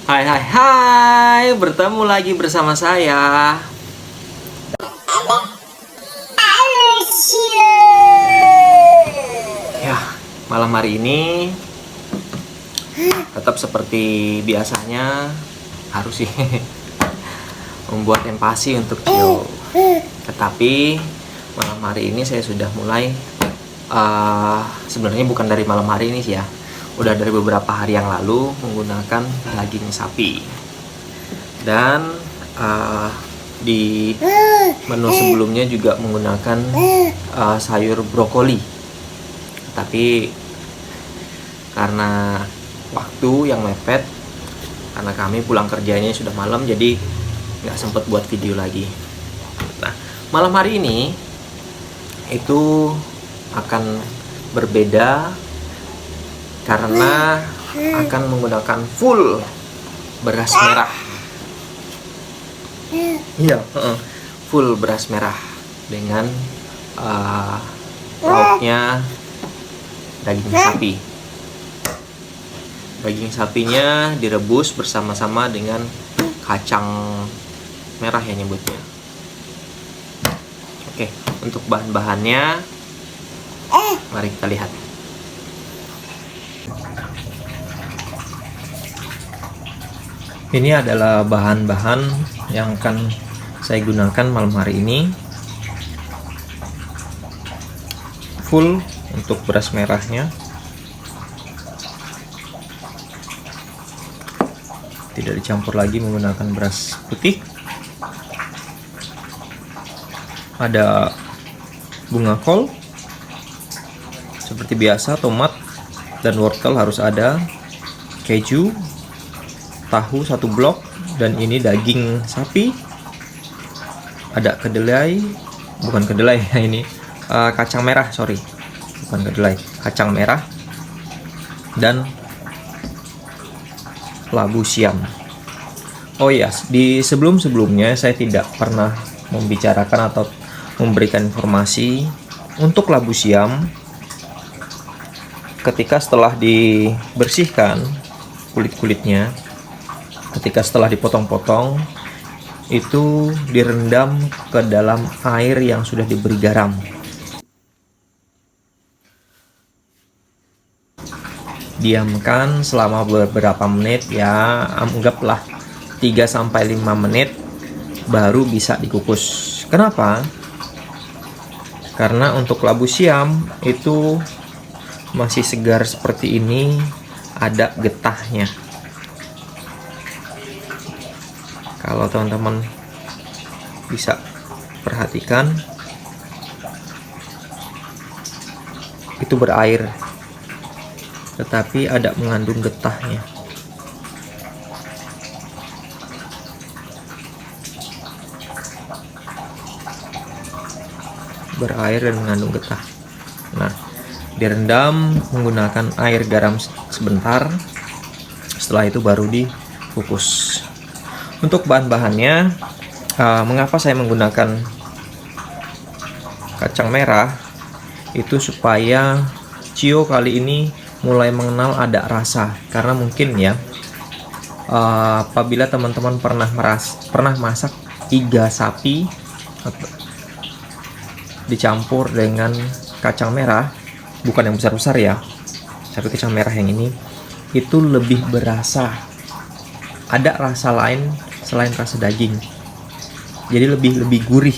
Hai hai hai, bertemu lagi bersama saya. Ya, malam hari ini tetap seperti biasanya harus sih membuat empati untuk Cio. Tetapi malam hari ini saya sudah mulai sebenarnya bukan dari malam hari ini sih ya. Udah dari beberapa hari yang lalu menggunakan daging sapi. Dan di menu sebelumnya juga menggunakan sayur brokoli. Tapi karena waktu yang mepet, karena kami pulang kerjanya sudah malam, jadi nggak sempet buat video lagi. Nah, malam hari ini itu akan berbeda karena akan menggunakan full beras merah. Iya, full beras merah dengan lauknya daging sapi. Daging sapinya direbus bersama-sama dengan kacang merah ya nyebutnya. Oke, untuk bahan-bahannya mari kita lihat. Ini adalah bahan-bahan yang akan saya gunakan malam hari ini. Full untuk beras merahnya. Tidak dicampur lagi menggunakan beras putih. Ada bunga kol. Seperti biasa, tomat dan wortel harus ada. Keju, tahu 1 blok, dan ini daging sapi. Ada kedelai, bukan kedelai ya ini, kacang merah, sorry, bukan kedelai, kacang merah, dan labu siam. Oh iya, di sebelum-sebelumnya saya tidak pernah membicarakan atau memberikan informasi untuk labu siam. Ketika setelah dibersihkan kulit-kulitnya, ketika setelah dipotong-potong, itu direndam ke dalam air yang sudah diberi garam. Diamkan selama beberapa menit ya, anggaplah 3-5 menit, baru bisa dikukus. Kenapa? Karena untuk labu siam itu masih segar seperti ini, ada getahnya. Kalau teman-teman bisa perhatikan, itu berair, tetapi ada mengandung getahnya. Berair dan mengandung getah. Nah, direndam menggunakan air garam sebentar. Setelah itu baru dikukus. Untuk bahan-bahannya, mengapa saya menggunakan kacang merah? Itu supaya Cio kali ini mulai mengenal ada rasa. Karena mungkin ya, apabila teman-teman pernah masak iga sapi dicampur dengan kacang merah, bukan yang besar-besar ya, tapi kacang merah yang ini, itu lebih berasa. Ada rasa lain selain rasa daging, jadi lebih gurih.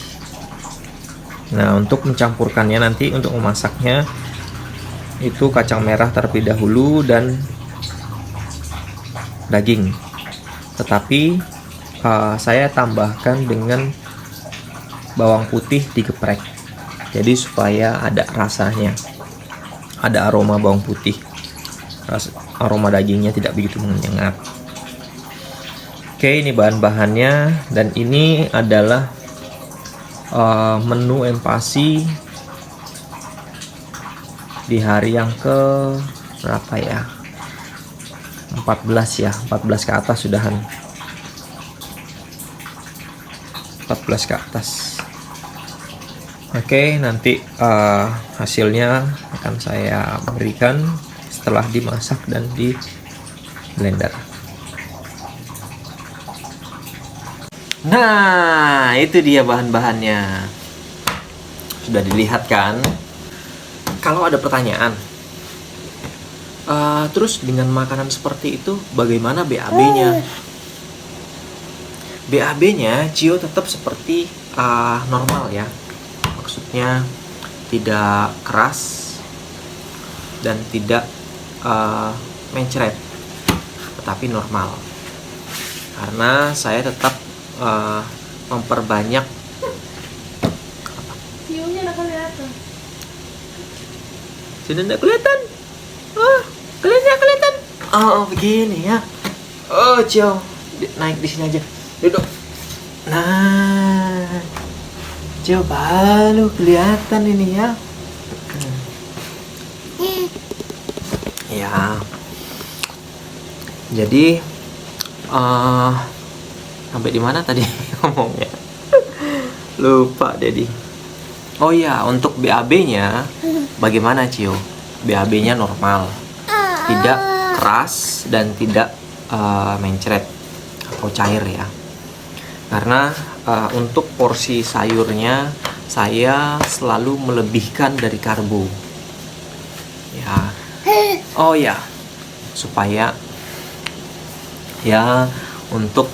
Nah, untuk mencampurkannya nanti, untuk memasaknya, itu kacang merah terlebih dahulu dan daging, tetapi saya tambahkan dengan bawang putih digeprek, jadi supaya ada rasanya, ada aroma bawang putih, aroma dagingnya tidak begitu menyengat. Oke, ini bahan-bahannya, dan ini adalah menu empasi di hari yang ke berapa ya, 14 ya, 14 ke atas sudahan, 14 ke atas. Oke, nanti hasilnya akan saya berikan setelah dimasak dan di blender. Nah, itu dia bahan-bahannya. Sudah dilihat kan? Kalau ada pertanyaan, terus dengan makanan seperti itu bagaimana BAB-nya? BAB-nya Cio tetap seperti normal ya. Maksudnya tidak keras dan tidak mencret, tetapi normal. Karena saya tetap memperbanyak. Ciumnya nggak kelihatan. Sudah tidak kelihatan? Oh, kelihatan. Oh, begini ya. Oh, Cio, naik di sini aja. Duduk. Nah, coba lu kelihatan ini ya. Ya. Jadi sampai di mana tadi ngomongnya? Lupa Dedi. Oh iya, untuk BAB-nya bagaimana Cio? BAB-nya normal, tidak keras dan tidak mencret atau cair ya. Karena untuk porsi sayurnya saya selalu melebihkan dari karbo. Ya. Oh ya, supaya ya untuk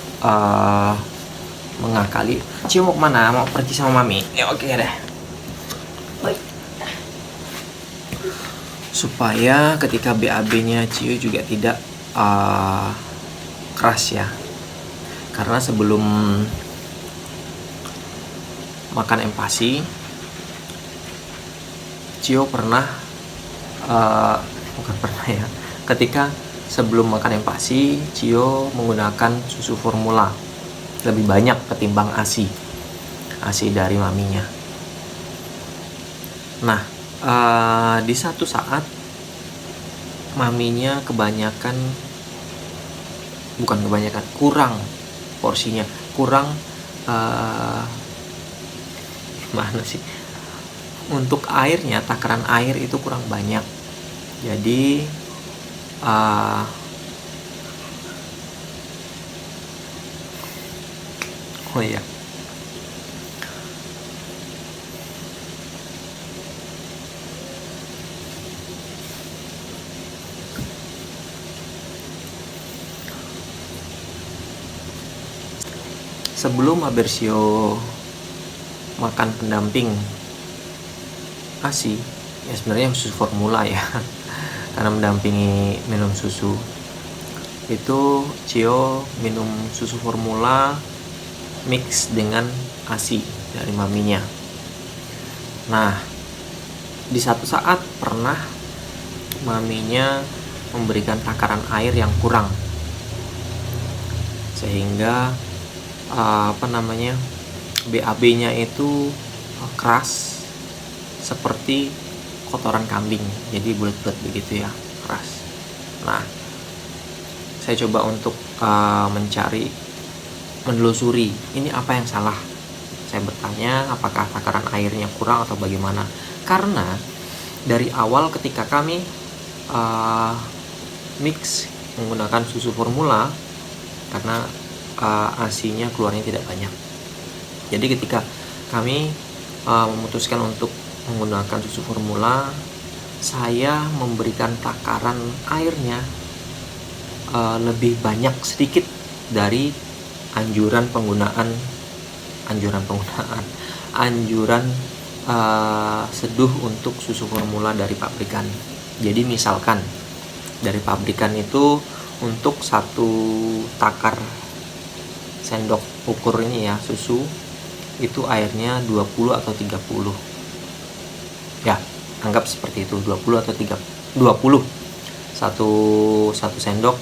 mengakali. Cio mau kemana? Mau pergi sama mami? Ya oke deh. Supaya ketika BAB-nya Cio juga tidak keras ya. Karena sebelum makan empasi, Cio pernah bukan pernah ya. Ketika sebelum makan empasi, Cio menggunakan susu formula lebih banyak ketimbang ASI dari maminya. Nah, di satu saat maminya kurang porsinya, kurang gimana sih, untuk airnya, takaran air itu kurang banyak. Jadi oh iya, sebelum Abersio makan pendamping ASI, ya sebenarnya susu formula ya, karena mendampingi minum susu, itu Cio minum susu formula mix dengan ASI dari maminya. Nah, di satu saat pernah maminya memberikan takaran air yang kurang, sehingga BAB-nya itu keras seperti kotoran kambing, jadi bulat-bulat begitu ya, keras. Nah, saya coba untuk menelusuri ini apa yang salah. Saya bertanya apakah takaran airnya kurang atau bagaimana. Karena dari awal ketika kami mix menggunakan susu formula, karena ASI-nya keluarnya tidak banyak. Jadi ketika kami memutuskan untuk menggunakan susu formula, saya memberikan takaran airnya lebih banyak sedikit dari anjuran seduh untuk susu formula dari pabrikan. Jadi misalkan dari pabrikan itu untuk satu takar sendok ukur ini ya susu, itu airnya 20 atau 30 ya, anggap seperti itu, 20 atau 20 satu sendok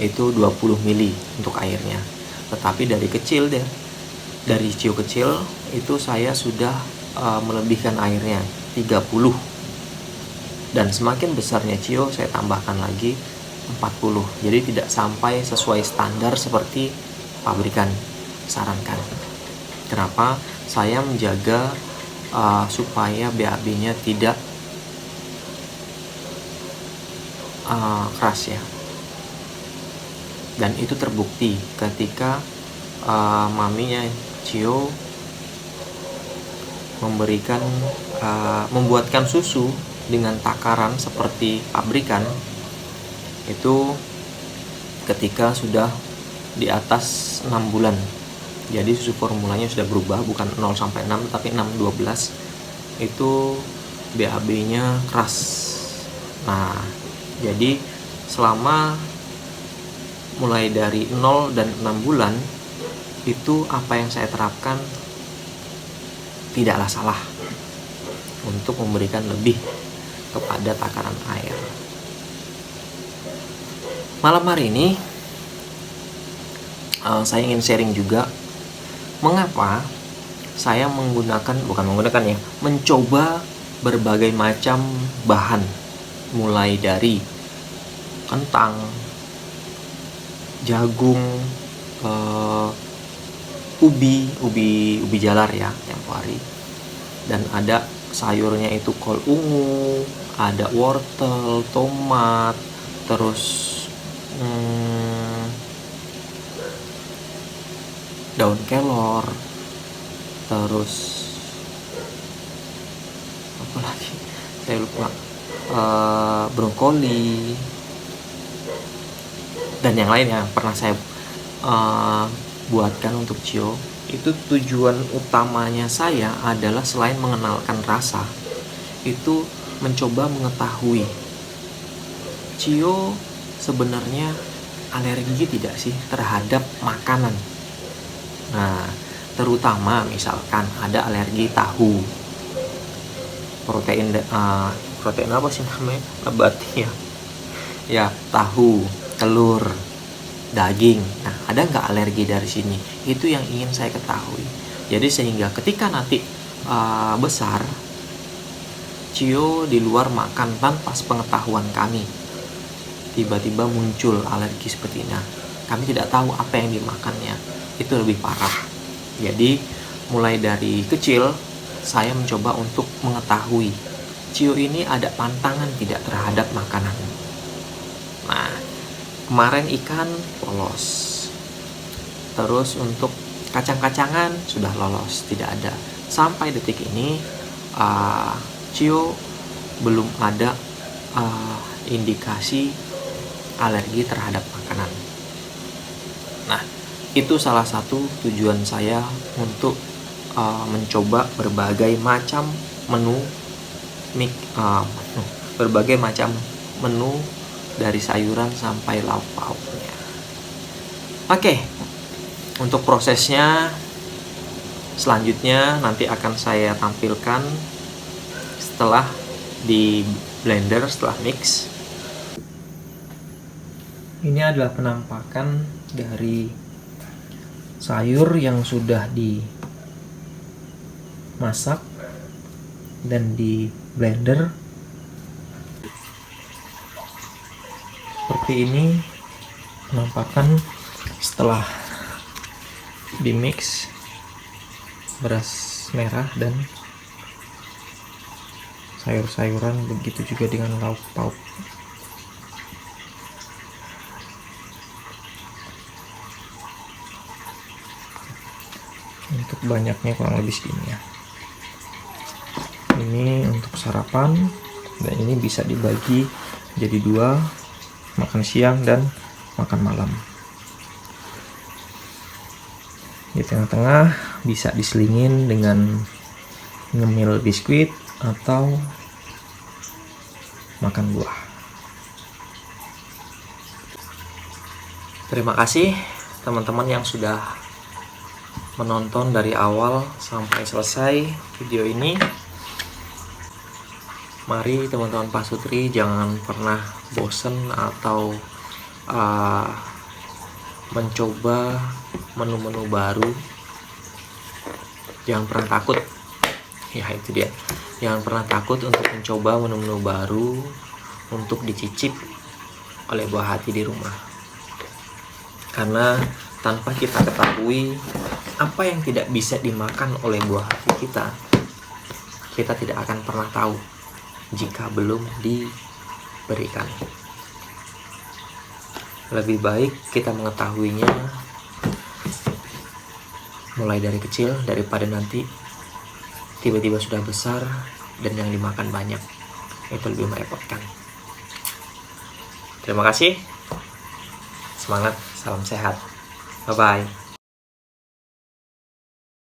itu 20 mili untuk airnya. Tetapi dari Cio kecil itu saya sudah melebihkan airnya 30, dan semakin besarnya Cio saya tambahkan lagi 40. Jadi tidak sampai sesuai standar seperti pabrikan sarankan. Kenapa? Saya menjaga supaya BAB-nya tidak keras ya. Dan itu terbukti ketika maminya Cio membuatkan susu dengan takaran seperti pabrikan itu ketika sudah di atas 6 bulan. Jadi susu formulanya sudah berubah, bukan 0 sampai 6 tapi 6-12. Itu BAB-nya keras. Nah, jadi selama mulai dari 0 dan 6 bulan itu apa yang saya terapkan tidaklah salah untuk memberikan lebih kepada takaran air. Malam hari ini saya ingin sharing juga mengapa saya mencoba berbagai macam bahan, mulai dari kentang, jagung, ubi jalar ya tempo hari, dan ada sayurnya itu kol ungu, ada wortel, tomat, terus daun kelor, terus apa lagi saya lupa, brokoli, dan yang lain yang pernah saya buatkan untuk Cio. Itu tujuan utamanya saya adalah selain mengenalkan rasa, itu mencoba mengetahui Cio sebenarnya alergi tidak sih terhadap makanan. Nah, terutama misalkan ada alergi tahu, protein apa sih namanya, nabati ya, tahu, telur, daging. Nah, ada nggak alergi dari sini? Itu yang ingin saya ketahui. Jadi sehingga ketika nanti besar, Cio di luar makan tanpa sepengetahuan kami, tiba-tiba muncul alergi seperti ini. Nah, kami tidak tahu apa yang dimakannya. Itu lebih parah. Jadi mulai dari kecil saya mencoba untuk mengetahui Cio ini ada pantangan tidak terhadap makanan. Nah, kemarin ikan lolos, terus untuk kacang-kacangan sudah lolos, tidak ada. Sampai detik ini Cio belum ada indikasi alergi terhadap makanan. Nah, itu salah satu tujuan saya untuk mencoba berbagai macam menu dari sayuran sampai lauk pauknya. Oke, untuk prosesnya selanjutnya nanti akan saya tampilkan setelah di blender, setelah mix. Ini adalah penampakan dari sayur yang sudah dimasak dan di blender. Seperti ini penampakan setelah di mix beras merah dan sayur-sayuran, begitu juga dengan lauk pauk. Untuk banyaknya kurang lebih segini ya. Ini untuk sarapan, dan ini bisa dibagi jadi 2, makan siang dan makan malam. Di tengah-tengah bisa diselingin dengan ngemil biskuit atau makan buah. Terima kasih teman-teman yang sudah menonton dari awal sampai selesai video ini. Mari teman-teman pasutri jangan pernah bosen atau mencoba menu-menu baru. Jangan pernah takut. Ya, itu dia. Jangan pernah takut untuk mencoba menu-menu baru untuk dicicip oleh buah hati di rumah. Karena tanpa kita ketahui apa yang tidak bisa dimakan oleh buah hati kita, kita tidak akan pernah tahu jika belum diberikan. Lebih baik kita mengetahuinya mulai dari kecil daripada nanti tiba-tiba sudah besar dan yang dimakan banyak. Itu lebih merepotkan. Terima kasih. Semangat, salam sehat. Bye-bye.